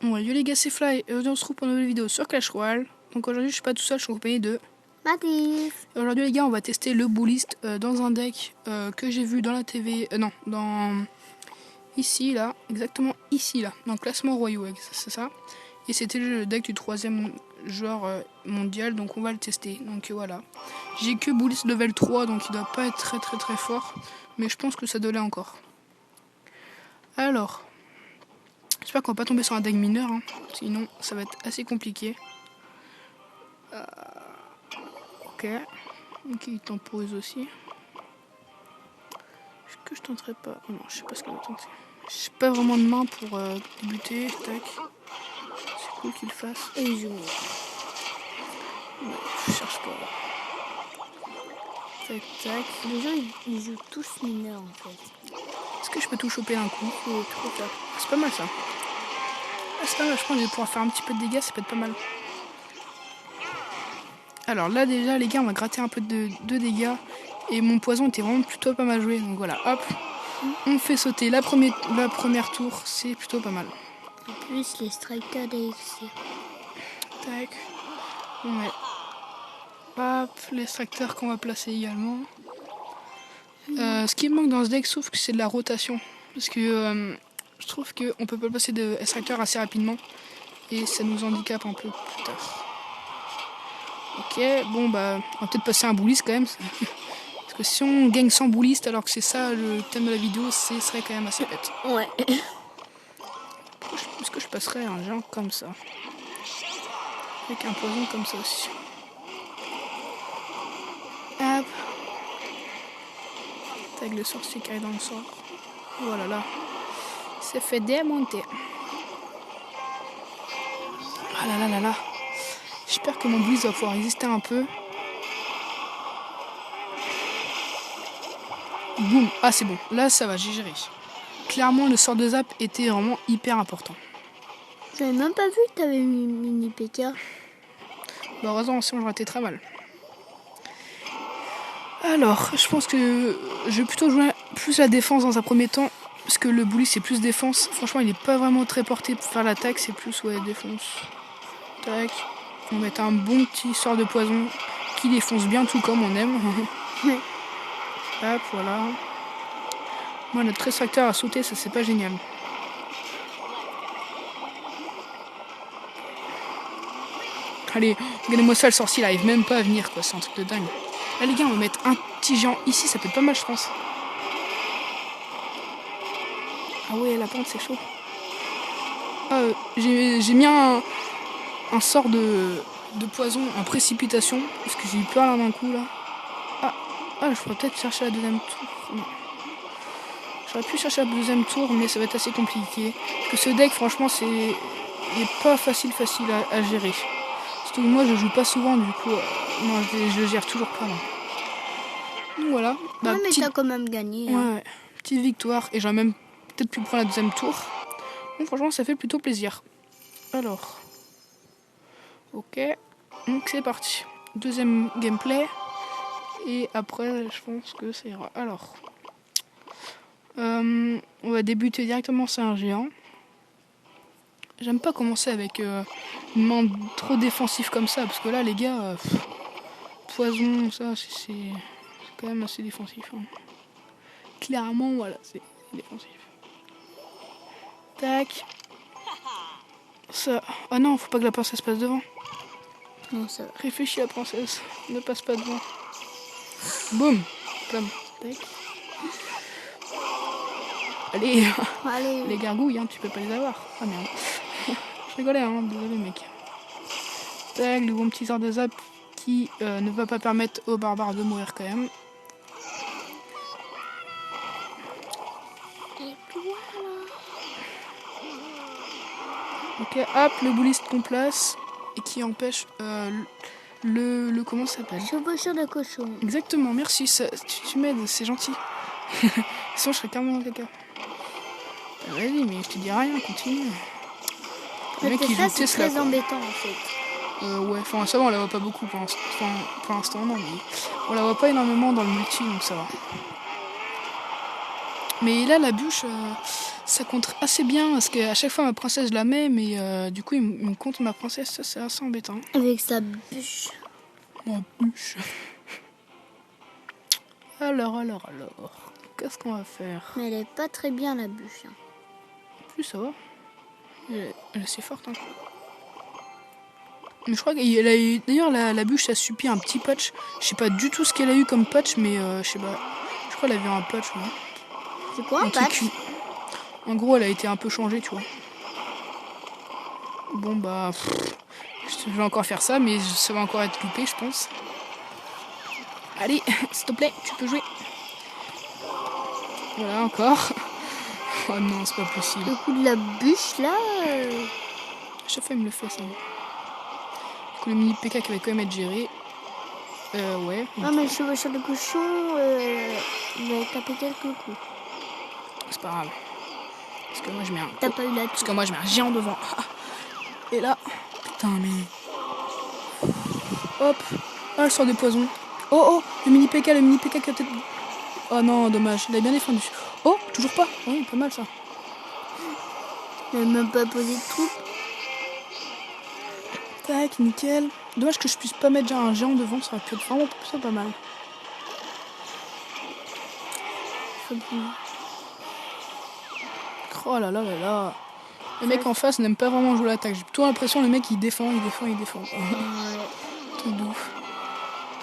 Bon, yo les gars, c'est Fly, et aujourd'hui on se retrouve pour une nouvelle vidéo sur Clash Royale. Donc aujourd'hui je suis pas tout seul, je suis accompagné de Mathis. Aujourd'hui les gars, on va tester le Bullist dans un deck que j'ai vu dans la TV, non, dans ici là, exactement ici là, dans le classement royaux, c'est ça. Et c'était le deck du 3ème joueur mondial, donc on va le tester. Donc voilà, j'ai que Bullist level 3, donc il doit pas être très fort, mais je pense que ça doit l'être encore. Alors, j'espère qu'on va pas tomber sur un deck mineur, hein. Sinon ça va être assez compliqué. Ok, il temporise aussi. Est-ce que je tenterai pas? Oh non, je sais pas ce qu'on va tenter. J'ai pas vraiment de main pour débuter. Tac. C'est cool qu'il le fasse. Et il joue. Ouais, je cherche pas. Tac, tac. Les gens, ils jouent tous mineurs en fait. Est-ce que je peux tout choper d'un coup? C'est trop top. C'est pas mal ça. Ah, c'est pas mal, je pense que je vais pouvoir faire un petit peu de dégâts, ça peut être pas mal. Alors là déjà les gars, on va gratter un peu de dégâts. Et mon poison était vraiment plutôt pas mal joué. Donc voilà, hop. On fait sauter la première tour, c'est plutôt pas mal. En plus, les strikers d'élixir. Tac. Ouais. Hop, l'extracteur qu'on va placer également. Ce qui me manque dans ce deck, sauf que c'est de la rotation. Parce que je trouve qu'on peut pas passer d'extracteur assez rapidement. Et ça nous handicape un peu plus tard. Ok, bon bah, on va peut-être passer un Bullist quand même. Parce que si on gagne sans Bullist alors que c'est ça le thème de la vidéo, ce serait quand même assez bête. Ouais. Est-ce que je passerais un géant comme ça? Avec un poison comme ça aussi. Hop. Avec le sorcier qui arrive dans le sort. Voilà là. C'est fait démonter. Ah là là là là. J'espère que mon Bullist va pouvoir résister un peu. Boum. Ah c'est bon. Là ça va, j'ai géré. Clairement le sort de zap était vraiment hyper important. J'avais même pas vu que t'avais mis mini PK. Bah heureusement sinon j'aurais été très mal. Alors, je pense que je vais plutôt jouer plus la défense dans un premier temps. Parce que le Bullist c'est plus défense. Franchement il est pas vraiment très porté pour faire l'attaque, c'est plus ouais défense. Tac. On va mettre un bon petit sort de poison qui défonce bien tout comme on aime. Hop, voilà. Moi notre extracteur a sauté, ça c'est pas génial. Allez, regardez-moi ça, le sorcier il arrive même pas à venir quoi, c'est un truc de dingue. Là les gars, on va mettre un petit géant ici, ça peut être pas mal je pense. Ah ouais, la pente c'est chaud. Ah, j'ai mis un sort de poison en précipitation, parce que j'ai eu peur là d'un coup là. Ah, je pourrais peut-être chercher la deuxième tour. Non. J'aurais pu chercher la deuxième tour, mais ça va être assez compliqué. Parce que ce deck, franchement, il est pas facile à gérer. Surtout que moi, je joue pas souvent, du coup, non, je le gère toujours pas. Là. Donc voilà. Bah, mais t'as quand même gagné. Ouais, hein. ouais, petite victoire, et j'aurais même peut-être pu prendre la deuxième tour. Donc franchement, ça fait plutôt plaisir. Alors, ok, donc c'est parti. Deuxième gameplay. Et après, je pense que ça ira. Alors, on va débuter directement sur un géant. J'aime pas commencer avec une main trop défensive comme ça, parce que là, les gars, poison, ça, c'est quand même assez défensif. Hein. Clairement, voilà, c'est défensif. Tac. Ça. Ah non, faut pas que la princesse passe devant. Non, ça va. Réfléchis, la princesse, ne passe pas devant. Boum. Tac. Allez, Allez. les gargouilles, hein, tu peux pas les avoir. Ah merde. Je rigolais, hein, désolé mec. Tac, le bon petit sort de zap qui ne va pas permettre aux barbares de mourir quand même. Et voilà. Ok, hop, le Bullist qu'on place et qui empêche le comment ça s'appelle? Chevaucheur de cochon. Exactement, merci, ça, tu m'aides, c'est gentil. Sinon je serais carrément dans caca. Vas-y, mais je te dis rien, continue. Le mec qui joue Tesla, c'est très embêtant en fait. Ouais, enfin ça va, on la voit pas beaucoup pour l'instant, non, mais on la voit pas énormément dans le multi, donc ça va. Mais là, la bûche, ça compte assez bien parce qu'à chaque fois ma princesse je la mets, mais du coup il me compte ma princesse, ça c'est assez embêtant. Avec sa bûche. Ma bûche. Alors, qu'est-ce qu'on va faire? Mais elle est pas très bien la bûche. Plus ça va. Elle est assez forte. Hein. Mais je crois qu'elle a eu. D'ailleurs, la bûche a subi un petit patch. Je sais pas du tout ce qu'elle a eu comme patch, mais je sais pas. Je crois qu'elle a eu un patch. Ouais. C'est quoi un patch? En gros, elle a été un peu changée, tu vois. Bon, bah. Je vais encore faire ça, mais ça va encore être loupé, je pense. Allez, s'il te plaît, tu peux jouer. Voilà, encore. Oh non, c'est pas possible. Le coup de la bûche, là... À chaque fois, il me le fait, ça. Du coup, le mini PK qui va quand même être géré. Ouais. Ah, mais le chevaucheur de cochon, il va taper quelques coups. C'est pas grave. Parce que moi, je mets un... T'as pas eu la... Parce que moi, je mets un géant devant. Et là... Putain, mais... Hop. Ah, le sort de poison. Oh, le mini PK qui a peut-être... Oh non, dommage. Il a bien défendu. Oh, toujours pas. Oui, pas mal, ça. Il n'a même pas posé de troupes. Tac, nickel. Dommage que je puisse pas mettre un géant devant, ça aurait pu être vraiment ça pas mal. Oh là là là là. Le mec en face n'aime pas vraiment jouer l'attaque. J'ai plutôt l'impression que le mec il défend. Ouais. Tout doux.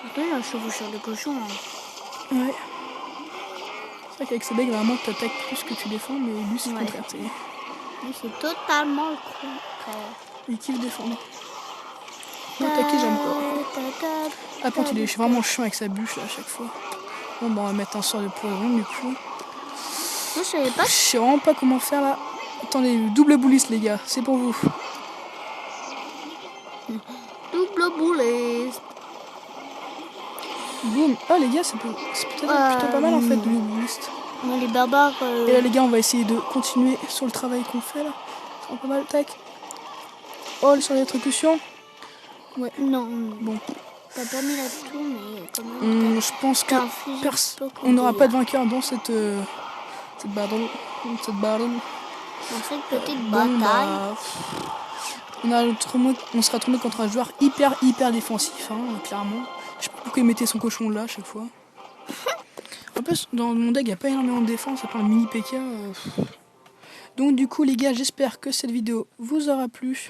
Pourtant il a un chevaucheur de cochon. Hein. Ouais. C'est vrai qu'avec ce deck vraiment t'attaques plus que tu défends, mais lui c'est le contraire. Lui c'est totalement le contraire. Il kiffe défendre. Attaquer j'aime pas. Ah par contre je suis vraiment chiant avec sa bûche là, à chaque fois. Bon bah on va mettre un sort de poison du coup. Je savais pas. Je sais vraiment pas comment faire là. Attendez, double bouliste les gars, c'est pour vous. Double bouliste. Boum. Ah les gars, c'est peut-être plutôt pas mal en fait, double bouliste. Les barbares... Et là les gars, on va essayer de continuer sur le travail qu'on fait là. C'est pas mal, tac. Oh, sur l'électrocution. Ouais. Non. Bon. T'as pas mis la tour, mais quand même... je pense que on n'aura pas de vainqueur dans cette battle. Dans cette petite bataille. On sera tombé contre un joueur hyper défensif, hein, clairement. Je sais pas pourquoi il mettait son cochon là à chaque fois. En plus, dans mon deck, il n'y a pas énormément de défense, à part le mini PK. Donc du coup les gars, j'espère que cette vidéo vous aura plu.